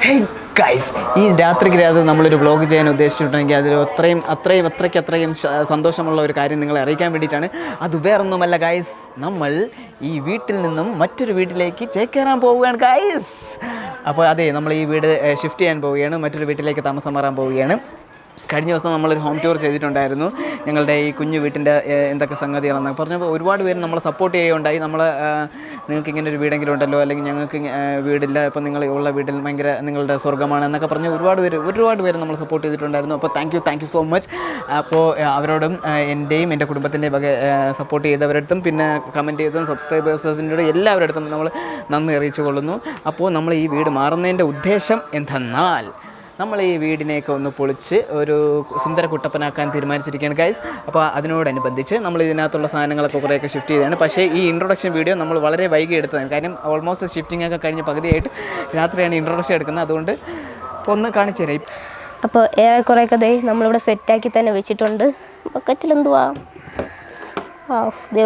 Hey guys, ഈ രാത്രിക്ക് നമ്മളൊരു വ്ളോഗ് ചെയ്യാൻ ഉദ്ദേശിച്ചിട്ടുണ്ടെങ്കിൽ അതിൽ അത്രയ്ക്കും സന്തോഷമുള്ള ഒരു കാര്യം നിങ്ങളെ അറിയിക്കാൻ വേണ്ടിയിട്ടാണ്. അത് വേറൊന്നുമല്ല ഗൈസ്, നമ്മൾ ഈ വീട്ടിൽ നിന്നും മറ്റൊരു വീട്ടിലേക്ക് ചേക്കേറാൻ പോവുകയാണ് ഗൈസ്. അപ്പോൾ അതെ, നമ്മൾ ഈ വീട് ഷിഫ്റ്റ് ചെയ്യാൻ പോവുകയാണ്, മറ്റൊരു വീട്ടിലേക്ക് താമസം മാറാൻ പോവുകയാണ്. കഴിഞ്ഞ ദിവസം നമ്മളൊരു ഹോം ടൂർ ചെയ്തിട്ടുണ്ടായിരുന്നു, ഞങ്ങളുടെ ഈ കുഞ്ഞു വീട്ടിൻ്റെ എന്തൊക്കെ സംഗതികളെന്നൊക്കെ പറഞ്ഞപ്പോൾ ഒരുപാട് പേര് നമ്മളെ സപ്പോർട്ട് ചെയ്യുകയുണ്ടായി. നിങ്ങൾക്ക് ഇങ്ങനെ ഒരു വീടെങ്കിലും ഉണ്ടല്ലോ, അല്ലെങ്കിൽ ഞങ്ങൾക്ക് വീടില്ല, ഇപ്പോൾ നിങ്ങൾ ഉള്ള വീട്ടിൽ ഭയങ്കര നിങ്ങളുടെ സ്വർഗ്ഗമാണ് എന്നൊക്കെ പറഞ്ഞ് ഒരുപാട് പേര് നമ്മൾ സപ്പോർട്ട് ചെയ്തിട്ടുണ്ടായിരുന്നു. അപ്പോൾ താങ്ക് യു സോ മച്ച്. അപ്പോൾ അവരോടും എൻ്റെയും എൻ്റെ കുടുംബത്തിൻ്റെയും വക സപ്പോർട്ട് ചെയ്തവരടുത്തും പിന്നെ കമൻറ്റ് ചെയ്തതും സബ്സ്ക്രൈബേഴ്സിൻ്റെ എല്ലാവരുടെ അടുത്തും നമ്മൾ നന്ദി അറിയിച്ചു കൊള്ളുന്നു. അപ്പോൾ നമ്മൾ ഈ വീട് മാറുന്നതിൻ്റെ ഉദ്ദേശം എന്തെന്നാൽ, നമ്മൾ ഈ വീടിനെയൊക്കെ ഒന്ന് പൊളിച്ച് ഒരു സുന്ദര കുട്ടപ്പനാക്കാൻ തീരുമാനിച്ചിരിക്കുകയാണ് ഗൈസ്. അപ്പോൾ അതിനോടനുബന്ധിച്ച് നമ്മൾ ഇതിനകത്തുള്ള സാധനങ്ങളൊക്കെ കുറേയൊക്കെ ഷിഫ്റ്റ് ചെയ്തതാണ്. പക്ഷേ ഈ ഇൻട്രൊഡക്ഷൻ വീഡിയോ നമ്മൾ വളരെ വൈകി എടുത്തതാണ്, കാര്യം ഓൾമോസ്റ്റ് ഷിഫ്റ്റിംഗ് ഒക്കെ കഴിഞ്ഞ് പകുതിയായിട്ട് രാത്രിയാണ് ഇൻട്രൊഡക്ഷൻ എടുക്കുന്നത്. അതുകൊണ്ട് ഒന്ന് കാണിച്ചു തരാം. അപ്പോൾ ഏറെക്കുറേയൊക്കെ ദേ നമ്മളിവിടെ സെറ്റാക്കി തന്നെ വെച്ചിട്ടുണ്ട്. ബക്കറ്റിലെന്തുവാ,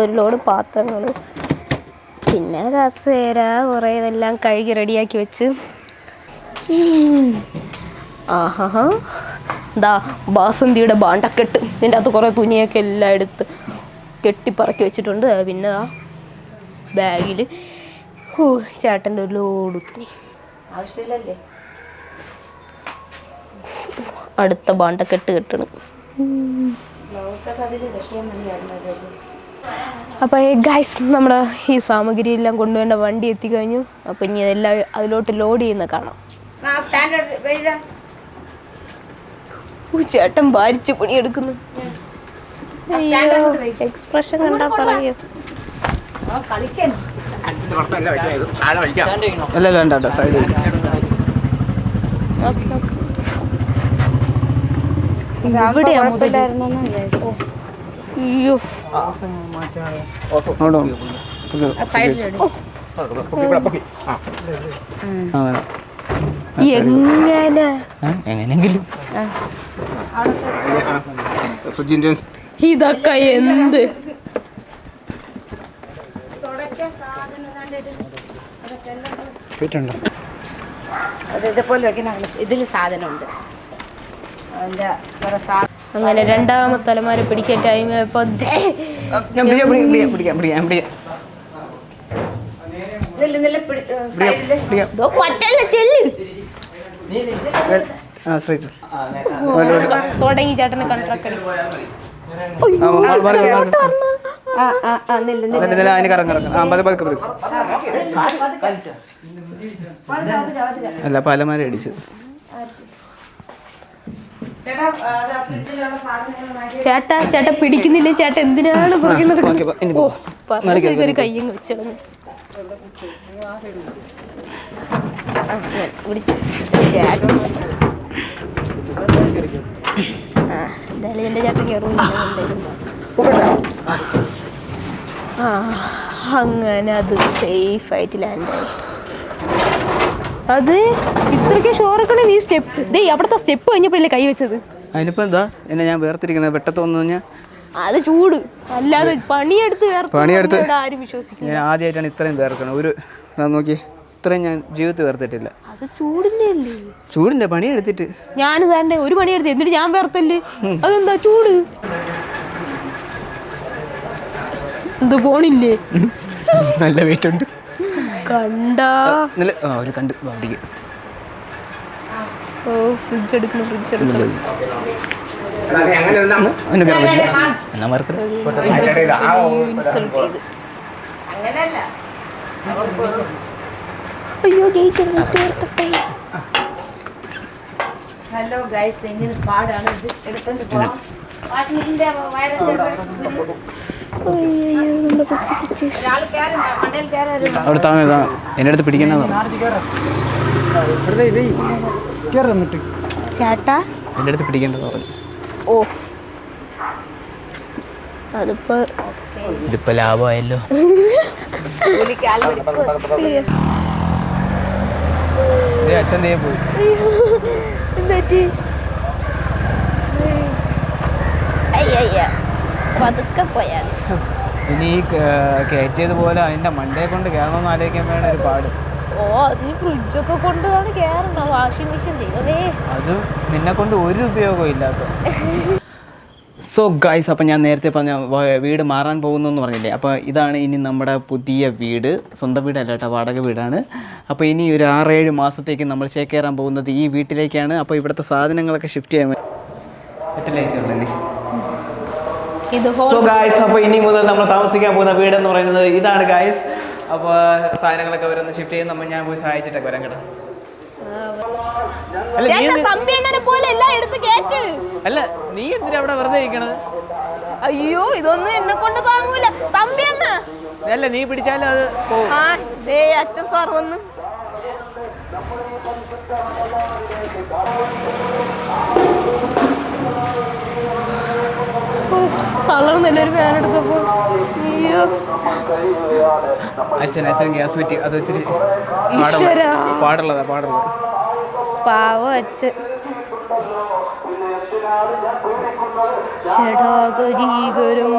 ഒരു ലോഡ് പാത്രങ്ങൾ, പിന്നെ കസേര കുറേ ഇതെല്ലാം കഴുകി റെഡിയാക്കി വെച്ച്. ആഹാ, ദാ ബാസന്തിയുടെ ബാണ്ടക്കെട്ട്, ഇതിൻ്റെ അകത്ത് കുറേ തുണിയൊക്കെ എല്ലാം എടുത്ത് കെട്ടിപ്പറക്കി വെച്ചിട്ടുണ്ട്. പിന്നെ ആ ബാഗിൽ ചേട്ടൻ്റെ ഒരു ലോഡ് തുണി ആവശ്യമില്ലല്ലേ, അടുത്ത ബാണ്ടക്കെട്ട് കെട്ടണം. അപ്പോൾ ഗൈസ്, നമ്മുടെ ഈ സാമഗ്രി എല്ലാം കൊണ്ടുവേണ്ട വണ്ടി എത്തിക്കഴിഞ്ഞു. അപ്പം ഇനി അതെല്ലാം അതിലോട്ട് ലോഡ് ചെയ്യുന്ന കാണാം. ചേട്ടൻ ഭാരിച്ച് പണിയെടുക്കുന്നു. എക്സ്പ്രഷൻ കണ്ടാ പറയൂ. എങ്ങനെയെങ്കിലും ഇതൊക്കെ എന്ത് ഇതിൽ സാധനമുണ്ട്. അങ്ങനെ രണ്ടാമത്തെ തലമാരെ പിടിക്കാൻ ടൈം ആയപ്പോ തുടങ്ങി ചേട്ടനെ കൺട്രാക്ട്. അല്ല, പലമാരെ അടിച്ചു. ചേട്ടാ പിടിക്കുന്നില്ല, ചേട്ടാ എന്തിനാണ് ഒരു കയ്യങ്ങ് വെച്ചത്. എന്തായാലും എൻ്റെ ചേട്ടൻ കയറും. അങ്ങനെ അത് സേഫായിട്ട് ലാൻഡായി. അത് ഇത്രയ്ക്ക് ഷോറൊക്കെ നീ സ്റ്റെപ്പ് അവിടുത്തെ സ്റ്റെപ്പ് കഴിഞ്ഞപ്പോഴല്ലേ കൈ വെച്ചത്. അതിനിപ്പോ എന്താ എന്നെ ഞാൻ വേർതിരിക്കണത് വെട്ടത്ത് വന്നു കഴിഞ്ഞാൽ അത് ചൂട്, അല്ലാതെ പണിയെടുത്ത് ആരും വിശ്വസിക്കും. ഞാൻ ആദ്യമായിട്ടാണ് ഇത്രയും വേർക്കണം. ഒരു നോക്കി, ഇത്രയും ഞാൻ ജീവിതത്തിൽ വേർത്തിട്ടില്ല. അത് ചൂടിന്റെ അല്ലേ, ചൂടിന്റെ പണി എടുത്തിട്ട് ഞാൻ വേണ്ടേ ഒരു പണിയെടുത്ത് എന്നിട്ട് ഞാൻ വേർത്തല്ലേ. അതെന്താ ചൂട്, എന്താ പോണില്ലേ, നല്ല വെയിറ്റ് ഉണ്ട്. കണ്ടാ ഒരു കണ്ട് വണ്ടിക്ക് ഫ്രിഡ്ജ് എടുക്കണം. അയ്യോ ഗേറ്റ് ഹലോ ഗൈസ്, എങ്ങനെ പാടാണ് ഇത് എടുത്തോണ്ട് പോവാം. എന്റെ അടുത്ത് പിടിക്കണ ചേട്ടാ, എന്റെ അടുത്ത് പിടിക്കേണ്ടത് പറഞ്ഞു. ഓ ഇതിപ്പോ ലാഭമായല്ലോ. അച്ഛൻ പോയി പതുക്കെ പോയാൽ ഇനി കയറ്റിയതുപോലെ അതിന്റെ മണ്ടയെ കൊണ്ട് കയറണമെന്ന് ആലോചിക്കാൻ വേണം ഒരു പാട്. ഓ അത് ഈ ഫ്രിഡ്ജൊക്കെ കൊണ്ടാണ് കേറണ്ട വാഷിംഗ് മെഷീൻ ദൈവമേ. അത് നിന്നെ കൊണ്ട് ഒരു ഉപയോഗവും ഇല്ലാത്ത. സോ ഗൈസ്, അപ്പം ഞാൻ നേരത്തെ പറഞ്ഞ വീട് മാറാൻ പോകുന്നു എന്ന് പറഞ്ഞില്ലേ, അപ്പോൾ ഇതാണ് ഇനി നമ്മുടെ പുതിയ വീട്. സ്വന്തം വീടല്ല കേട്ടോ, വാടക വീടാണ്. അപ്പോൾ ഇനി ഒരു 6-7 മാസത്തേക്ക് നമ്മൾ ചേക്കേറാൻ പോകുന്നത് ഈ വീട്ടിലേക്കാണ്. അപ്പോൾ ഇവിടുത്തെ സാധനങ്ങളൊക്കെ ഷിഫ്റ്റ് ചെയ്യാൻ വേണ്ടി. സോ ഗൈസ്, അപ്പോൾ ഇനി മുതൽ നമ്മൾ താമസിക്കാൻ പോകുന്ന വീടെന്ന് പറയുന്നത് ഇതാണ് ഗൈസ്. അപ്പോൾ സാധനങ്ങളൊക്കെ അവരൊന്ന് ഷിഫ്റ്റ് ചെയ്യും. ഞാൻ പോയി സഹായിച്ചിട്ടൊക്കെ വരാം കേട്ടോ. അല്ല നീ എന്തിനാ അവിടെ വെറുതെ ഇരിക്കണത്? അയ്യോ ഇതൊന്നും എന്നെ കൊണ്ട് താങ്ങൂല തമ്പിയണ്ണ. അല്ല നീ പിടിച്ചാലും അത് പോകും. അച്ഛൻ സാർ വന്ന് തളർന്നല്ലൊരു ഫാൻ എടുത്തപ്പോ. അയ്യോ അച്ഛൻ ഗ്യാസ് പറ്റി അത് വെച്ചിട്ട് പാടുള്ളതാ. പാവം അച്ഛൻ. ജടാകരീകരം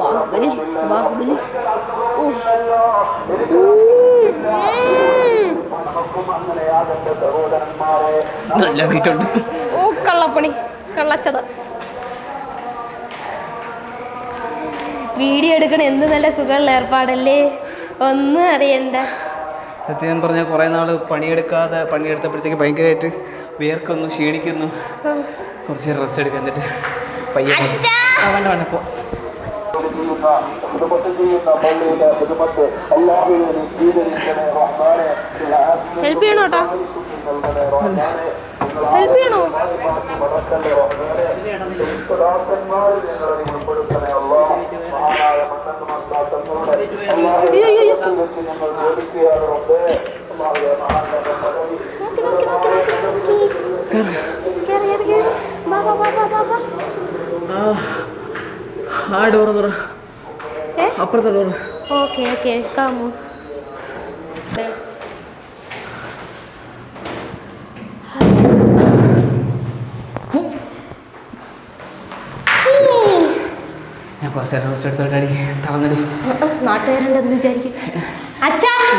ബാഹുബലി ബാഹുബലി. നല്ല വീട്ടുണ്ട്. ഓ കള്ളപ്പണി കള്ളച്ചത. വീഡിയോ എടുക്കണ എന്ത് നല്ല സുഖമുള്ള ഏർപ്പാടല്ലേ, ഒന്നും അറിയണ്ട. സത്യം പറഞ്ഞാൽ കുറേ നാൾ പണിയെടുത്തപ്പോഴത്തേക്ക് ഭയങ്കരമായിട്ട് വിയർക്കുന്നു, ക്ഷീണിക്കുന്നു. കുറച്ച് നേരം റെസ്റ്റ് എടുക്കാൻ എന്നിട്ട് പയ്യെ വേണ്ട പോ. ഹെൽപ്പ് ചെയ്യണോ കേട്ടോ? ഹെൽപ്പ് ചെയ്യണോ? ആ ഡോറ് തുറ, അപ്പുറത്തെ ഡോറ്. Okay okay കാമു. ഞാൻ കുറച്ച് റെസ്റ്റ് എടുത്തോട്ടടി. തളർന്നടി. നാട്ടുകാരുണ്ട് എന്ത് വിചാരിക്കും?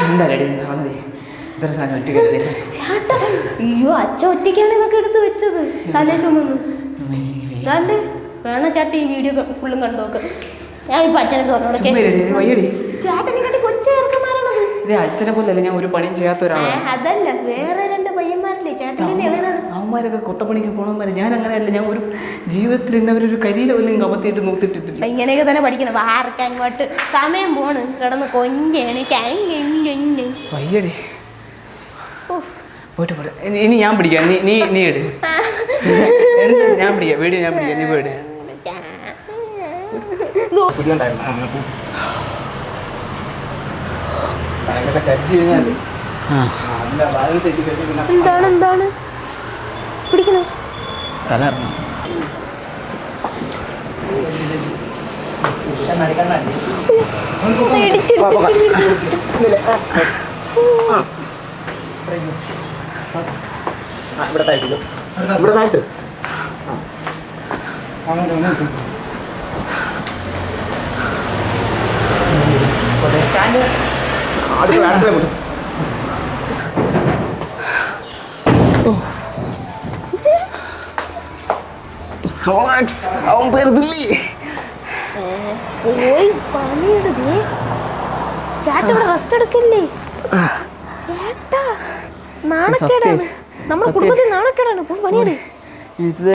എന്താടി തളർന്നടി? ഇത്ര സാധനം ഒറ്റ കരുതില്ല. അയ്യോ അച്ഛ ഒറ്റയ്ക്കാണ് ഇതൊക്കെ എടുത്ത് വെച്ചത്. തലേ ചുമന്നു ഇതാണ്ട് വേണ ചാട്ടി ഈ വീഡിയോ ഫുള്ളും കണ്ടു നോക്ക്. ഞാൻ ഇപ്പൊ അച്ഛനെ തുറന്നോടൊക്കെ ചേട്ടനെ കണ്ടി കൊച്ചേർക്കന്മാരാണത്. അച്ഛനെ കൊല്ലല്ലേ, ഞാൻ ഒരു പണിയും ചെയ്യാത്ത ഒരാളാണ്. അതല്ല വേറെ 2 പയ്യന്മാരല്ലേ ചേട്ടൻ. അവന്മാരൊക്കെ കൊത്തപ്പണിക്ക് പോകണമാര്. ഞാൻ അങ്ങനെയല്ല. ഞാൻ ഒരു ജീവിതത്തിൽ ഇന്നവരൊരു കരിയില പോലും കമത്തിയിട്ട് നൂത്തിട്ടിട്ടില്ല. ഇങ്ങനെയൊക്കെ തന്നെ പഠിക്കണം. ആർക്കും അങ്ങോട്ട് സമയം പോണ് കിടന്ന് കൊഞ്ചേണ് വയ്യടി. പോയിട്ട് പോട്ടെ. ഇനി ഞാൻ പിടിക്കാം. നീ ഇട്. ഞാൻ പിടിക്കാം. വീഡിയോ ഞാൻ പിടിക്കാം. നീ പോയിട്. എന്താണ് പിടിക്കണോ? തല ഇവിടെ താഴ്ത്ത്. അവൻ പേരുന്നില്ലേ? പോയി പണിയെടുത്തേ ചേട്ട. ഇവിടെ റെസ്റ്റ് എടുക്കല്ലേ ചേട്ടാ? നാണക്കേടാണ് നമ്മുടെ കുടുംബത്തിൽ നാണക്കേടാണ്. പോയി പണിയെടു. ഇത്